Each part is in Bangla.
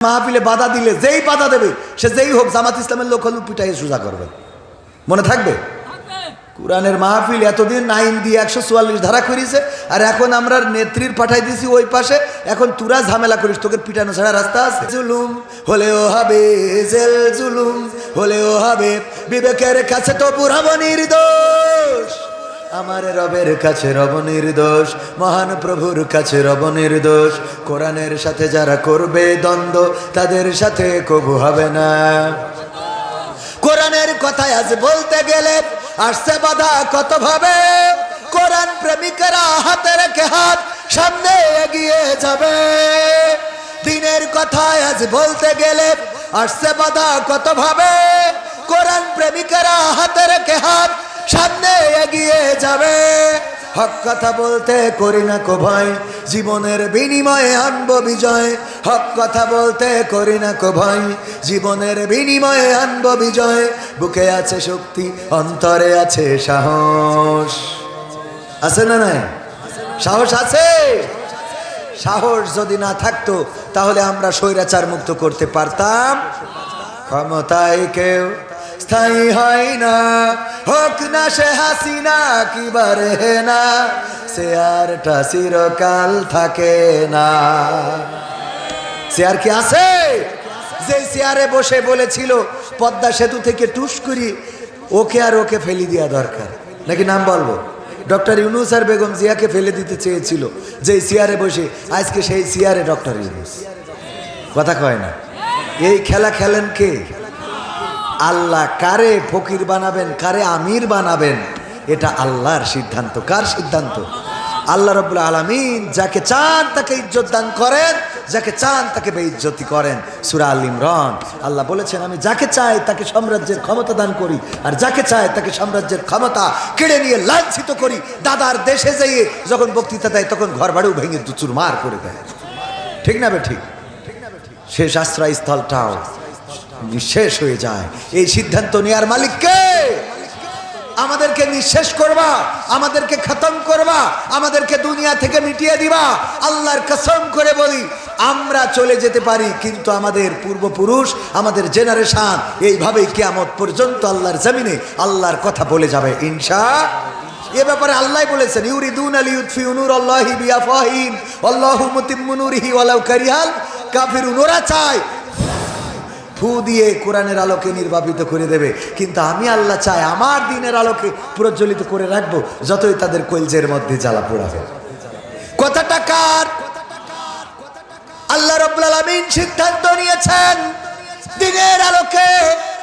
মাহফিলে বাধা দিলে যেই বাধা দেবে সে যেই হোক জামাত ইসলামের লোক হলেও পিটাই সোজা করবে, মনে থাকবে। কোরআনের মাহফিল এতদিন আইন দিয়ে 144 ধারা করেছে, আর এখন আমরা নেত্রীর পাঠাই দিছি ওই পাশে। এখন তুরা ঝামেলা করিস, তোকে পিটানো ছাড়া রাস্তা আছে? জুলুম হলেও হবে, জেল জুলুম হলেও হবে, বিবেকের কাছে তো পুরাবো নির্দোষ। আমার রবের কাছে রব নির্দোষ, মহান প্রভুর কাছে রব নির্দোষ। কোরআনের সাথে যারা করবে দ্বন্দ্ব, তাদের সাথে কবু হবে না। কোরআনের কথায় আজ বলতে গেলে আসছে বাধা কত ভাবে। কোরআন প্রেমিকেরা হাতে রেখে হাত সামনে এগিয়ে যাবে। দিনের কথায় আজ বলতে গেলে আসছে বাধা কত ভাবে। কোরআন প্রেমিকেরা হাতে রেখে হাত সামনে এগিয়ে যাবে। হক কথা বলতে করি না কো ভয়, জীবনের বিনিময়ে আনবো বিজয়। হক কথা বলতে করি না কো ভয়, জীবনের বিনিময়ে আনবো বিজয়। বুকে আছে শক্তি, অন্তরে আছে সাহস। আছে না নাই? সাহস আছে? সাহস যদি না থাকতো তাহলে আমরা স্বৈরাচার মুক্ত করতে পারতাম। ক্ষমতায় কেউ স্থায়ী হয় না, হোক না সে হাসিনা কিবারে না, চেয়ারটা চিরকাল থাকে না। চেয়ার কি আছে? যে চেয়ারে বসে বলেছিল পদ্মা সেতু থেকে টুস করি, ওকে আর ওকে ফেলে দেওয়া দরকার নাকি? নাম বলবো? ডক্টর ইউনূস আর বেগম জিয়াকে ফেলে দিতে চেয়েছিল যে চেয়ারে বসে, আজকে সেই চেয়ারে ডক্টর ইউনূস। কথা কয় না? এই খেলা খেলেন কে? আল্লাহ। কারে ফকির বানাবেন, কারে আমির বানাবেন, এটা আল্লাহর সিদ্ধান্ত। কার সিদ্ধান্ত? আল্লাহ রাব্বুল আলামিন যাকে চান তাকে ইজ্জত দান করেন, যাকে চান তাকে বেইজ্জতি করেন। সূরা আল ইমরান আল্লাহ বলেছেন, আমি যাকে চাই তাকে সাম্রাজ্যের ক্ষমতা দান করি, আর যাকে চাই তাকে সাম্রাজ্যের ক্ষমতা কেড়ে নিয়ে লাঞ্ছিত করি। দাদার দেশে যেয়ে যখন বক্তৃতা দেয় তখন ঘর বাড়িও ভেঙে চুরমার করে দেয়। ঠিক না বে ঠিক? শেষ আশ্রয়স্থলটাও নিঃশেষ হয়ে যায়। এই সিদ্ধান্ত নেওয়ার মালিক কে? আমাদেরকে নিঃশেষ করবা, আমাদেরকে খতম করবা, আমাদেরকে দুনিয়া থেকে মিটিয়ে দিবা। আল্লাহর কসম করে বলি, আমরা চলে যেতে পারি, কিন্তু আমাদের পূর্বপুরুষ, আমাদের জেনারেশন এইভাবেই কিয়ামত পর্যন্ত আল্লাহর জমিনে আল্লাহর কথা বলে যাবে ইনশাআল্লাহ। এ ব্যাপারে আল্লাহ বলেছেন, ইউরিদুনা লিইউতফিউ নূরাল্লাহি বিআফওয়াহিহিম আল্লাহু মুতিম্মু নূরিহি ওয়ালাউ কারিহাল কাফিরুন। ওরা চায় ফু দিয়ে কোরআনের আলোকে নির্বাপিত করে দেবে, কিন্তু আমি আল্লাহ চাই আমার দ্বীনের আলোকে প্রজ্বলিত করে রাখবো, যতই তাদের কলজের মধ্যে জ্বালা পোড়াবে। কথাটা কার? আল্লাহ রাব্বুল আলামিন সিদ্ধান্ত নিয়েছেন দ্বীনের আলোকে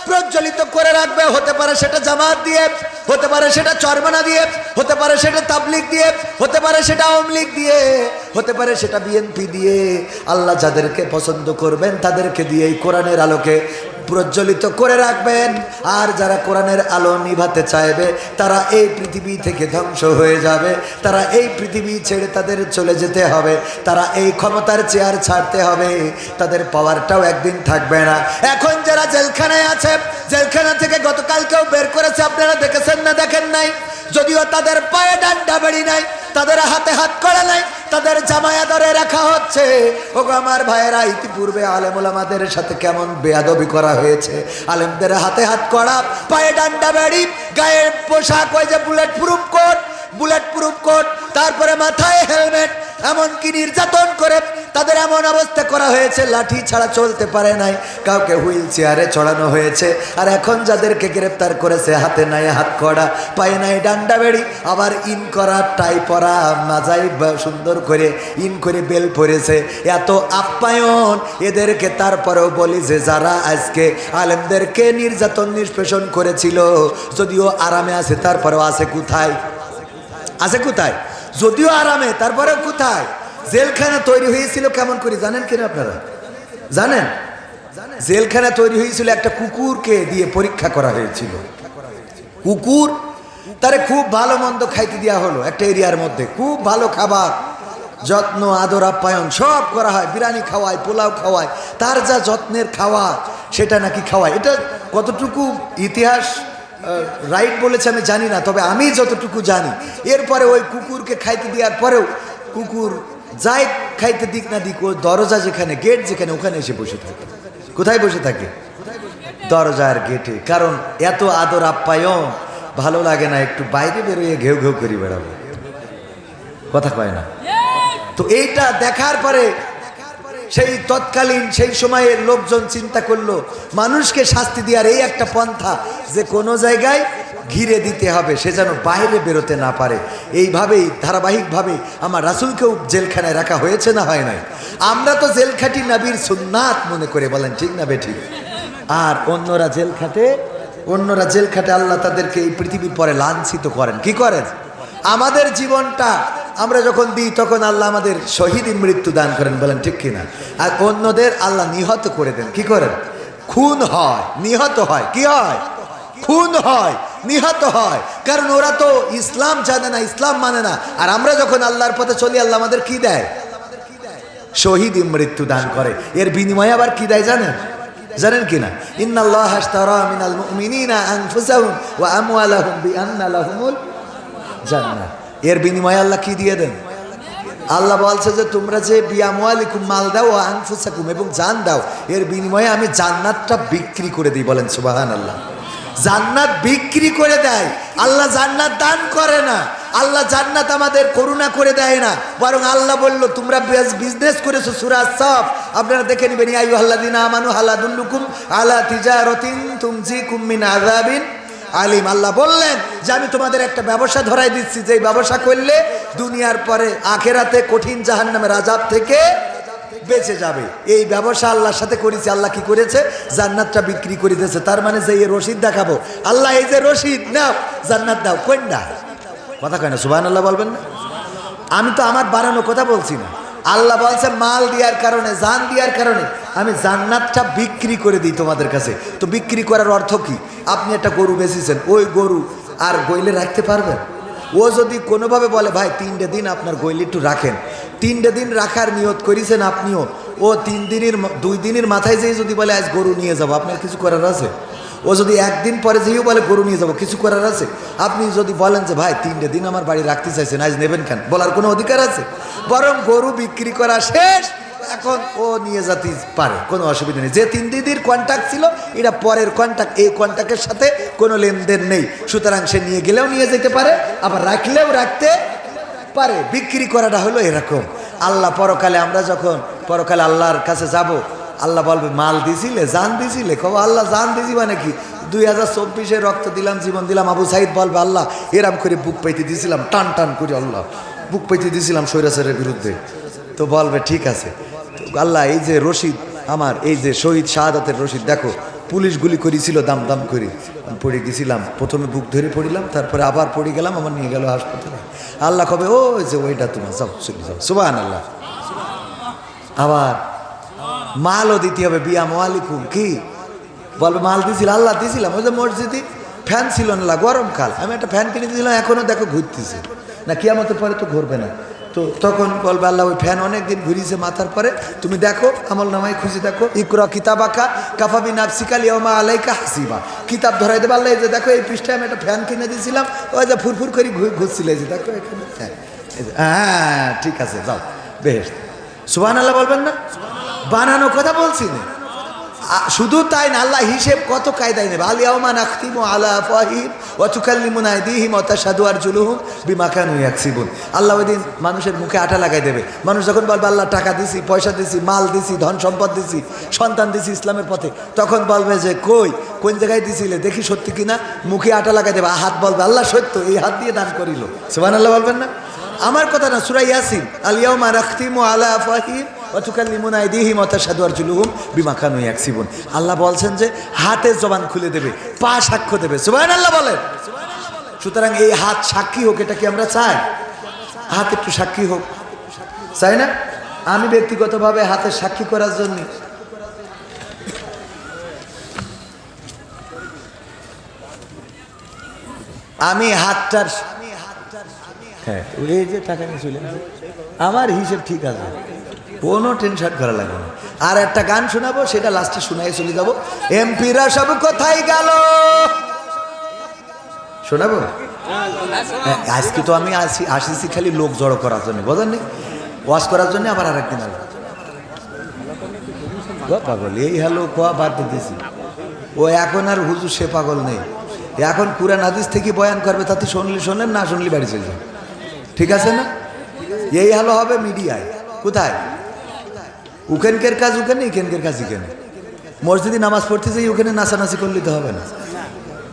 প্রজ্বলিত করে রাখবে। হতে পারে সেটা জামাত দিয়ে, হতে পারে সেটা চরমনা দিয়ে, হতে পারে সেটা তাবলিগ দিয়ে, হতে পারে সেটা আওয়ামী লীগ দিয়ে, হতে পারে সেটা বিএনপি দিয়ে। আল্লাহ যাদেরকে পছন্দ করবেন তাদেরকে দিয়ে এই কোরআনের আলোকে প্রজ্বলিত করে রাখবেন। আর যারা কোরআনের আলো নিভাতে চাইবে তারা এই পৃথিবী থেকে ধ্বংস হয়ে যাবে, তারা এই পৃথিবী ছেড়ে তাদের চলে যেতে হবে, তারা এই ক্ষমতার চেয়ার ছাড়তে হবে, তাদের পাওয়ারটাও একদিন থাকবে না। এখন যারা জেলখানায় আছে, জেলখানা থেকে গতকালকেও বের করেছে, আপনারা দেখেছেন না দেখেন নাই? যদিও তাদের পায়ে ডান্ডা বেড়ি নাই, তাদের হাতে হাত করা নাই, তাদের জামায়া ধরে রাখা হচ্ছে। ওগো আমার ভাইয়েরা, ইতিপূর্বে আলেম ওলামাদের সাথে কেমন বেয়াদবি করা হয়েছে। আলেমদের হাতে হাত করা, পায়ে ডান্ডা বেড়ি, গায়ে পোশাক ওই যে বুলেট প্রুফ কোট, তারপরে মাথায় হেলমেট, এমনকি নির্যাতন করে তাদের এমন অবস্থা করা হয়েছে লাঠি ছাড়া চলতে পারে নাই, কাউকে হুইল চেয়ারে চড়ানো হয়েছে। আর এখন যাদেরকে গ্রেপ্তার করেছে হাতে নাই হাত করা, পায়ে নাই ডান্ডা বেড়ি, আবার ইন করা, টাই পরা, মাজাই সুন্দর করে ইন করে বেল পরেছে, এত আপ্যায়ন এদেরকে। তারপরেও বলি যে যারা আজকে আলেমদেরকে নির্যাতন নিষ্পেষণ করেছিল, যদিও আরামে আছে তারপরেও আছে কোথায়? আছে কোথায়? যদিও আরামে তারপরেও কোথায়? জেলখানা তৈরি হয়েছিল কেমন করে জানেন কিনা আপনারা? জানেন? জেলখানা তৈরি হয়েছিল একটা কুকুরকে দিয়ে পরীক্ষা করা হয়েছিল। কুকুর, তারে খুব ভালো মন্দ খাইতে দেওয়া হলো একটা এরিয়ার মধ্যে, খুব ভালো খাবার, যত্ন আদর আপ্যায়ন সব করা হয়, বিরিয়ানি খাওয়ায়, পোলাও খাওয়ায়, তার যা যত্নের খাওয়া সেটা নাকি খাওয়ায়। এটা কতটুকু ইতিহাস রাইট বলেছে আমি জানি না, তবে আমি যতটুকু জানি, এরপরে ওই কুকুরকে খাইতে দেওয়ার পরেও কুকুর যাই খাইতে দিক না দিক, ও দরজা যেখানে, গেট যেখানে, ওখানে এসে বসে থাকে। কোথায় বসে থাকে? দরজার গেটে। কারণ এত আদর আপ্যায়ন ভালো লাগে না, একটু বাইরে বেরোয় ঘেউ ঘেউ করে বেড়াবো, কথা কয় না। তো এইটা দেখার পরে সেই তৎকালীন সেই সময়ের লোকজন চিন্তা করলো মানুষকে শাস্তি দেওয়ার এই একটা পন্থা, যে কোনো জায়গায় ঘিরে দিতে হবে, সে যেন বাইরে বেরোতে না পারে। এইভাবেই ধারাবাহিকভাবে আমার রাসূলকেও জেলখানায় রাখা হয়েছে না হয় নাই? আমরা তো জেল খাটি নবীর সুন্নাত মনে করে, বলেন ঠিক না বেঠিক? আর অন্যরা জেল খাটে আল্লাহ তাদেরকে এই পৃথিবীর পরে লাঞ্ছিত করেন। কি করেন? আমাদের জীবনটা আমরা যখন দিই তখন আল্লাহ আমাদের শহীদ মৃত্যু দান করেন, বলেন ঠিক কিনা? আর অন্যদের আল্লাহ নিহত করে দেন। কি করেন? খুন হয়, নিহত হয়। কি হয়? খুন হয়, নিহত হয়। কারণ ওরা তো ইসলাম জানে না, ইসলাম মানে না। আর আমরা যখন আল্লাহর পথে চলি, আল্লাহ আমাদের কি দেয়? শহীদ মৃত্যু দান করে। এর বিনিময়ে আবার কি দেয় জানেন কিনা? ইন্নাল্লাহ আশতারা মিনাল মুমিনিনা আনফুসাহুম ওয়া আমওয়ালাহুম বিআন্না লাহুমুল জান্নাহ। এর বিনিময়ে আল্লাহ কি দিয়ে দেন? আল্লাহ বলছে যে তোমরা যে বিআমওয়ালিকুম মাল দাও ও আনফুসাকুম, এবং জান দাও, এর বিনিময়ে আমি জান্নাতটা বিক্রি করে দিই। বলেন সুবহানাল্লাহ। জান্নাত বিক্রি করে দেয় আল্লাহ, জান্নাত দান করে না। আল্লাহ জান্নাত আমাদের করুণা করে দেয় না, বরং আল্লাহ বলল তোমরা বিজনেস করেছো। সূরা আস-সাফ আপনারা দেখে নেবেন, ইয়া আইয়ুহাল্লাযীনা আমানু হাল আদুল্লুকুম আলা তিজারাতিন তুনজিকুম মিন আযাবিন আলিম। আল্লাহ বললেন যে আমি তোমাদের একটা ব্যবসা ধরাই দিচ্ছি, যে ব্যবসা করলে দুনিয়ার পরে আখেরাতে কঠিন জাহান্নামের আযাব থেকে বেঁচে যাবে। এই ব্যবসা আল্লাহর সাথে করেছে। আল্লাহ কি করেছে? জান্নাতটা বিক্রি করে দিয়েছে। তার মানে যে এই রশিদ দেখাবো, আল্লাহ এই যে রশিদ নাও, জান্নাত দাও, কোনটা? কথা কয় না, সুবহানাল্লাহ বলবেন না? আমি তো আমার বানানো কথা বলছি না। আল্লাহ বলছে মাল দেওয়ার কারণে, জান দেওয়ার কারণে আমি জান্নাতটা বিক্রি করে দিই তোমাদের কাছে। তো বিক্রি করার অর্থ কি? আপনি একটা গরু বেচেছেন, ওই গরু আর গইলে রাখতে পারবেন? ও যদি কোনোভাবে বলে ভাই 3টে দিন আপনার গইলে একটু রাখেন, 3টে দিন রাখার নিয়ত করেছেন আপনিও, ও 2 দিনের মাথায় যেয়ে যদি বলে আজ গরু নিয়ে যাবো, আপনার কিছু করার আছে? ও যদি একদিন পরে যেও বলে গরু নিয়ে যাবো, কিছু করার আছে? আপনি যদি বলেন যে ভাই 3টে দিন আমার বাড়ি রাখতে চাইছেন, আজ নেবেন কেন, বলার কোনো অধিকার আছে? বরং গরু বিক্রি করা শেষ, এখন ও নিয়ে যেতে পারে, কোনো অসুবিধা নেই। যে 3 দিনের কন্ট্রাক্ট ছিল এটা পরের কন্ট্রাক্ট, এই কন্ট্রাক্টের সাথে কোনো লেনদেন নেই। সুতরাং সে নিয়ে গেলেও নিয়ে যেতে পারে, আবার রাখলেও রাখতে পারে। বিক্রি করাটা হলো এরকম। আল্লাহ পরকালে, আমরা যখন পরকালে আল্লাহর কাছে যাব, আল্লাহ বলবে মাল দিছিলে, জান দিছিলে? কব আল্লাহ জান দিছি মানে কি? 2024 রক্ত দিলাম, জীবন দিলাম। আবু সাইদ বলবে আল্লাহ এরাম করে বুক পাইতে দিয়েছিলাম, টান টান করে আল্লাহ বুক পাইতে দিয়েছিলাম স্বৈরাচারের বিরুদ্ধে। তো বলবে ঠিক আছে। আল্লাহ এই যে রশিদ আমার, এই যে শহীদ শাহাদাতের রশিদ, দেখো পুলিশ গুলি করেছিল দাম দাম করে, পড়ে গেছিলাম, প্রথমে বুক ধরে পড়িলাম, তারপরে আবার পড়ে গেলাম, আমার নিয়ে গেল হাসপাতালে। আল্লাহ কবে ও যে ওইটা তোমার, যাও চলে যাও। সুবহানাল্লাহ। আবার মালও দিতে হবে, বিআমওয়ালিকুম। কি বলবে? মাল দিছিল, আল্লাহ দিছিলাম। ওই যে মসজিদে ফ্যান ছিল না, গরমকাল, আমি একটা ফ্যান কিনে দিয়েছিলাম, এখনও দেখো ঘুরতেছে না, কিয়ামতের পরে তো ঘুরবে না। তো তখন বলবে আল্লাহ ওই ফ্যান অনেক দিন ঘুরিয়েছে মাথার পরে, তুমি দেখো আমল নামায় খুঁজে দেখো, ইকরা কিতাবাকা কাফা বিনাফসিকা আল-ইয়াওমা আলাইকা হাসিবা। কিতাব ধরাই দেবে আল্লাহ, এই যে দেখো এই পৃষ্ঠায় আমি একটা ফ্যান কিনে দিয়েছিলাম, ওই যে ফুরফুর করে ঘুরছিল, এই যে দেখো এখানে। হ্যাঁ ঠিক আছে, যাও বেশ। সুবহানাল্লাহ বলবেন না? বানানো কথা বলছি না। শুধু তাই না, আল্লাহ হিসেব কত কায়দায় নেবে। আল ইয়াওমা নাখতিমু আলা আফওয়াহিহিম ওয়া তুকাল্লিমুনা আইদিহিম ওয়া তাশহাদু আরজুলুহুম বিমা কানু ইয়াকসিবুন। আল্লাহ ওই দিন মানুষের মুখে আটা লাগাই দেবে। মানুষ যখন বলবে আল্লাহ টাকা দিছি, পয়সা দিছি, মাল দিছি, ধন সম্পদ দিছি, সন্তান দিছি ইসলামের পথে, তখন বলবে যে কোন জায়গায় দিছিলে দেখি সত্যি কিনা, মুখে আটা লাগাই দেবে, হাত বলবে আল্লাহ সত্য, এই হাত দিয়ে দান করিল। সুবহানাল্লাহ বলবেন না? আমার কথা না, সূরা ইয়াসিন, আল ইয়াওমা নাখতিমু আলা আফওয়াহিহিম ওয়া তুকাল্লিমুনা আইদিহিম ওয়া তাশহাদু আরজুলুহুম বিমা কানু ইয়াকসিবুন। আল্লাহ বলছেন যে হাতের জবান খুলে দেবে, পা সাক্ষ্য দেবে। সুবহানাল্লাহ বলেন। সুতরাং এই হাত সাক্ষী হোক, এটা কি আমরা চাই? হাত একটু সাক্ষী হোক, চাই না? আমি ব্যক্তিগতভাবে হাতের সাক্ষী করার জন্য আমি হাতটার, হ্যাঁ এই যে টাকা নিয়ে চলে আমার হিসেব ঠিক আছে, কোনো টেনশন করা লাগবে না। আর একটা গান শোনাবো, সেটা লাস্টে শোনাই চলে যাবো। এমপিরা সব কোথায় গেল শোনাবো? আজকে তো আমি আসিছি খালি লোক জড়ো করার জন্য, বোঝেননি? ওয়াশ করার জন্য আবার আরেকদিন আসবে। পাগল এই হ্যালো কোয়া বাদ দিতেছি। ও এখন আর হুজুর সে পাগল নেই, এখন কুরআন হাদিস থেকে বয়ান করবে, তাতে শুনলে শোনেন, না শুনলে বাড়ি চলে যান। ঠিক আছে না? এই হ্যালো হবে মিডিয়ায়। কোথায়? উকেনকের কাজ উকেনে, ইকেনকের কাজ ইকেনে। মসজিদে নামাজ পড়তে যাই ওখানে নাচানাচি করলে তো হবে না।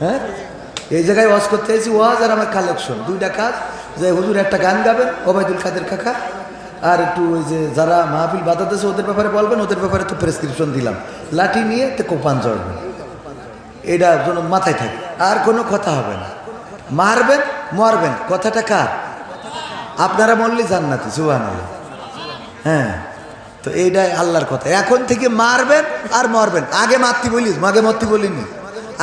হ্যাঁ, এই জায়গায় ওয়াজ করতে এসেছি, ওয়াজ আর আমার কালেকশন, দুইটা কাজ। যে হুজুর একটা গান গাবেন, ওবায়দুল কাদের কাকা, আর একটু ওই যে যারা মাহফিল বাতাতেছে ওদের ব্যাপারে বলবেন, ওদের ব্যাপারে তো প্রেসক্রিপশন দিলাম, লাঠি নিয়ে তো কোপান চড়বেন, এটা যেন মাথায় থাকে। আর কোনো কথা হবে না, মারবেন মরবেন, কথাটা কার? আপনারা মরলে জান্নাতি, সুবহানাল্লাহ। হ্যাঁ, তো এইটাই আল্লাহর কথা। এখন থেকে মারবেন আর মরবেন। আগে মারতি বলিস, আগে মরতি বলিনি,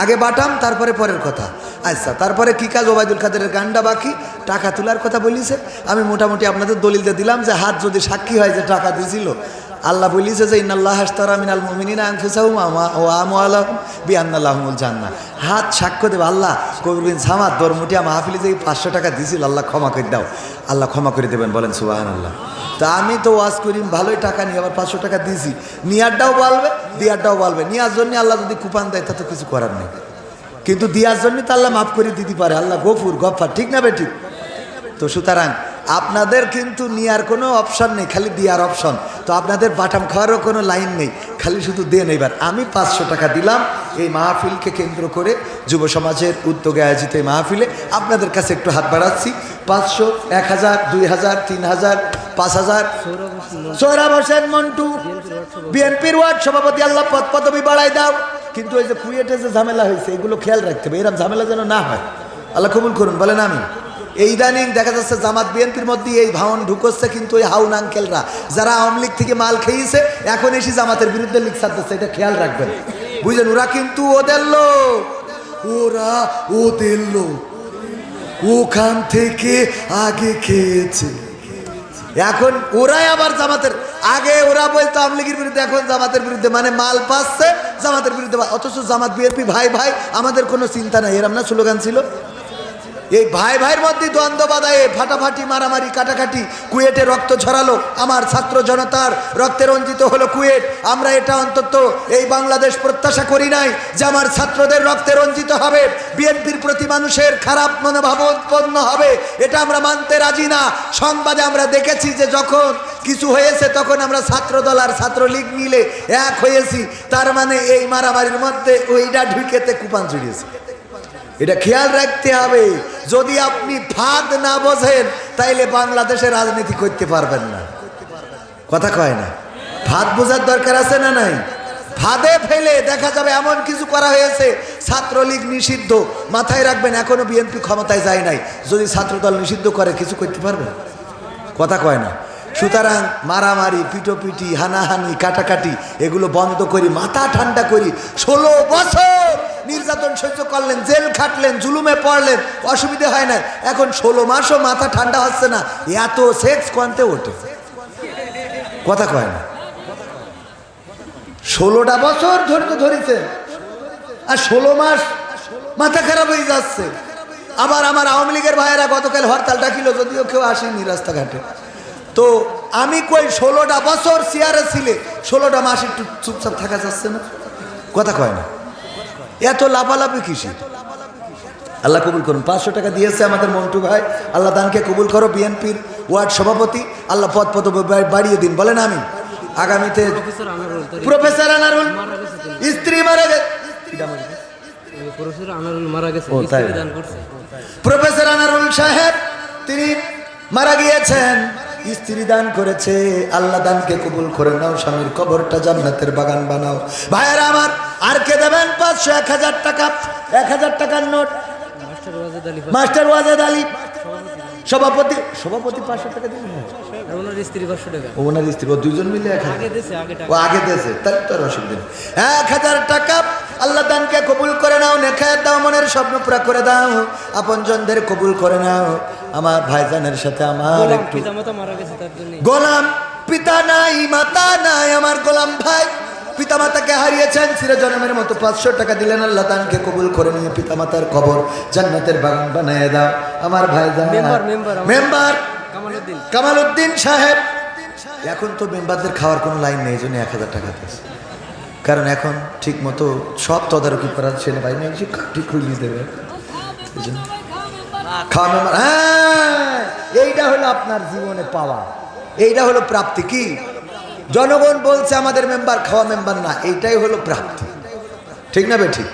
আগে বাটাম, তারপরে পরের কথা। আচ্ছা, তারপরে কি কাজ? ওবায়দুল কাদেরের গানটা বাকি, টাকা তোলার কথা বলিছে। আমি মোটামুটি আপনাদের দলিল দিয়ে দিলাম যে হাত যদি সাক্ষী হয় যে টাকা দিয়েছিল, আল্লাহ বলিছে যে ইন্নাল্লাহ আশতারা মিনাল মুমিনিনা আনফুসাহুম ওয়া আমওয়ালাহুম বিআন্না লাহুমুল জান্নাহ। হাত সাক্ষ্য দেবে, আল্লাহ কবির বিন সামাদ দরমুটিয়া মাহফিলে যে 500 টাকা দিয়েছিল, আল্লাহ ক্ষমা করে দাও, আল্লাহ ক্ষমা করে দেবেন, বলেন সুবহানাল্লাহ। তা আমি তো ওয়াজ করি ভালোই টাকা নিয়ে, আবার 500 টাকা দিয়েছি, নিয়ারটাও বলবে দিয়ারটাও বলবে। নেওয়ার জন্য আল্লাহ যদি কুপান দেয় তা তো কিছু করার নেই, কিন্তু দিয়ার জন্য তো আল্লাহ মাফ করে দিতে পারে, আল্লাহ গফুর গফফার, ঠিক না বেঠিক? তো সুতরাং আপনাদের কিন্তু নেওয়ার কোনো অপশন নেই, খালি দেওয়ার অপশন। তো আপনাদের বাটাম খাওয়ারও কোনো লাইন নেই, খালি শুধু দেন। এবার আমি 500 টাকা দিলাম এই মাহফিলকে কেন্দ্র করে, যুব সমাজের উদ্যোগে আয়োজিত এই মাহফিলে আপনাদের কাছে একটু হাত বাড়াচ্ছি। 500, 1000, 2000, 3000, 5000। সোহরাব হোসেন মন্টু, বিএনপির ওয়ার্ড সভাপতি, আল্লাহ পদ পদবি বাড়াই দাও। কিন্তু ওই যে কুয়েটে যে ঝামেলা হয়েছে, এগুলো খেয়াল রাখতে হবে, এরকম ঝামেলা যেন না হয়, আল্লাহ কবুল করুন, বলেন আমি। এই ইদানিং দেখা যাচ্ছে জামাত বিএনপির মধ্যে এই ভাওন ঢুকোচ্ছে, কিন্তু ওই হাউন আঙ্কেলরা যারা আওয়ামী লীগ থেকে মাল খেয়েছে এখন এসে জামাতের বিরুদ্ধে লিখ ছাড়তেছে, এটা খেয়াল রাখবেন, বুঝলেন? ওরা কিন্তু ওদের লোক, ওরা ওদের লোক, ওখান থেকে আগে খেয়েছে, এখন ওরাই আবার জামাতের। আগে ওরা বলতো আওয়ামী লীগের বিরুদ্ধে, এখন জামাতের বিরুদ্ধে, মানে মাল পাচ্ছে জামাতের বিরুদ্ধে। অথচ জামাত বিএনপি ভাই ভাই, আমাদের কোনো চিন্তা নাই, এরম না স্লোগান ছিল? এই ভাই ভাইয়ের মধ্যে দ্বন্দ্ব বাধায় ফাটাফাটি, মারামারি, কাটাকাটি, কুয়েটে রক্ত ঝরালো, আমার ছাত্র জনতার রক্তে রঞ্জিত হলো কুয়েট। আমরা এটা অন্তত এই বাংলাদেশ প্রত্যাশা করি নাই যে আমার ছাত্রদের রক্তে রঞ্জিত হবে, বিএনপির প্রতি মানুষের খারাপ মনোভাব উৎপন্ন হবে, এটা আমরা মানতে রাজি না। সংবাদে আমরা দেখেছি যে যখন কিছু হয়েছে তখন আমরা ছাত্রদল আর ছাত্রলীগ মিলে এক হয়েছি, তার মানে এই মারামারির মধ্যে ওইটা ঢুকেতে কুপান জড়িয়েছে। এটা খেয়াল রাখতে হবে। যদি আপনি ফাঁদ না বোঝেন তাইলে বাংলাদেশে রাজনীতি করতে পারবেন না, কথা কয় না? ফাঁদ বোঝার দরকার আছে না নাই? ফাঁদে ফেলে দেখা যাবে এমন কিছু করা হয়েছে, ছাত্রলীগ নিষিদ্ধ, মাথায় রাখবেন এখনো বিএনপি ক্ষমতায় যায় নাই, যদি ছাত্রদল নিষিদ্ধ করে কিছু করতে পারবে? কথা কয় না? সুতরাং মারামারি, পিটোপিটি, হানাহানি, কাটাকাটি এগুলো বন্ধ করি, মাথা ঠান্ডা করি। 16 বছর নির্যাতন সহ্য করলেন, জেল খাটলেন, জুলুমে পড়লেন, অসুবিধে হয় না। এখন 16 মাসও মাথা ঠান্ডা হচ্ছে না, এত সেক্স কোয়ান্তে ওঠে, কথা কয় না? 16টা বছর ধৈর্য ধরেছেন আর 16 মাস মাথা খারাপ হয়ে যাচ্ছে। আবার আমার আওয়ামী লীগের ভাইয়েরা গতকাল হরতাল ডাকিল, যদিও কেউ আসেনি রাস্তাঘাটে। তো আমি কই 16টা বছর চেয়ারে ছিলে, 16টা মাস একটু চুপচাপ থাকা যাচ্ছে না, কথা কয় না? এত লাফালাফি কিসে? আল্লাহ কবুল করুন। 500 টাকা দিয়েছে আমাদের মন্টু ভাই, আল্লাহ দানকে কবুল করো। বিএনপির ওয়ার্ড সভাপতি, আল্লাহ পদ পদবি বাড়িয়ে দিন, বলেন আমি। আগামীতে প্রফেসর আনারুল স্ত্রী মারা গেছে, প্রফেসর আনারুল সাহেব তিনি মারা গিয়েছেন, স্ত্রী দান করেছে, আল্লাহ দানকে কবুল করে নাও, স্বামীর কবরটা জান্নাতের বাগান বানাও। ভাইয়েরা আমার, আর কে দেবেন 500, 1000 টাকা, 1000 টাকার নোট? মাস্টার ওয়াজেদ আলী সভাপতি, সভাপতি 500 টাকা দিলেন, ওনার স্ত্রী 500 টাকা, ওনার স্ত্রী, ও দুইজন মিলে ও আগে দিয়েছে, তাহলে তো আর অসুবিধা নেই। 1000 টাকা আল্লাহ দানকে কবুল করে নাও, নেখায়াত দাও, মনের স্বপ্ন পুরা করে দাও, আপনজনদের কবুল করে নাও। আমার ভাইজানের সাথে আমার একটু গোলাম, পিতা নাই মাতা নাই, আমার গোলাম ভাই পিতামাতাকে হারিয়েছেন, চিরজন্মের মতো 500 টাকা দিলেন, আল্লাহ দানকে কবুল করে নিয়ে পিতামাতার কবর জান্নাতের বাগান বানিয়ে দাও। আমার ভাইজান মেম্বার কামালউদ্দিন সাহেব এখন তো মেম্বারদের খাওয়ার কোনো লাইন নেই, এই জন্য 1000 টাকা দিয়েছে। কারণ এখন ঠিক মতো সব তদারকি করার ছেলে ভাই নেই, ঠিক খুলিয়ে দেবে। খাওয়া মেম্বার, হ্যাঁ, এইটা হলো আপনার জীবনে পাওয়া, এইটা হলো প্রাপ্তি। কি জনগণ বলছে আমাদের মেম্বার, খাওয়া মেম্বার না, এইটাই হলো প্রাপ্তি। ঠিক না বে ঠিক?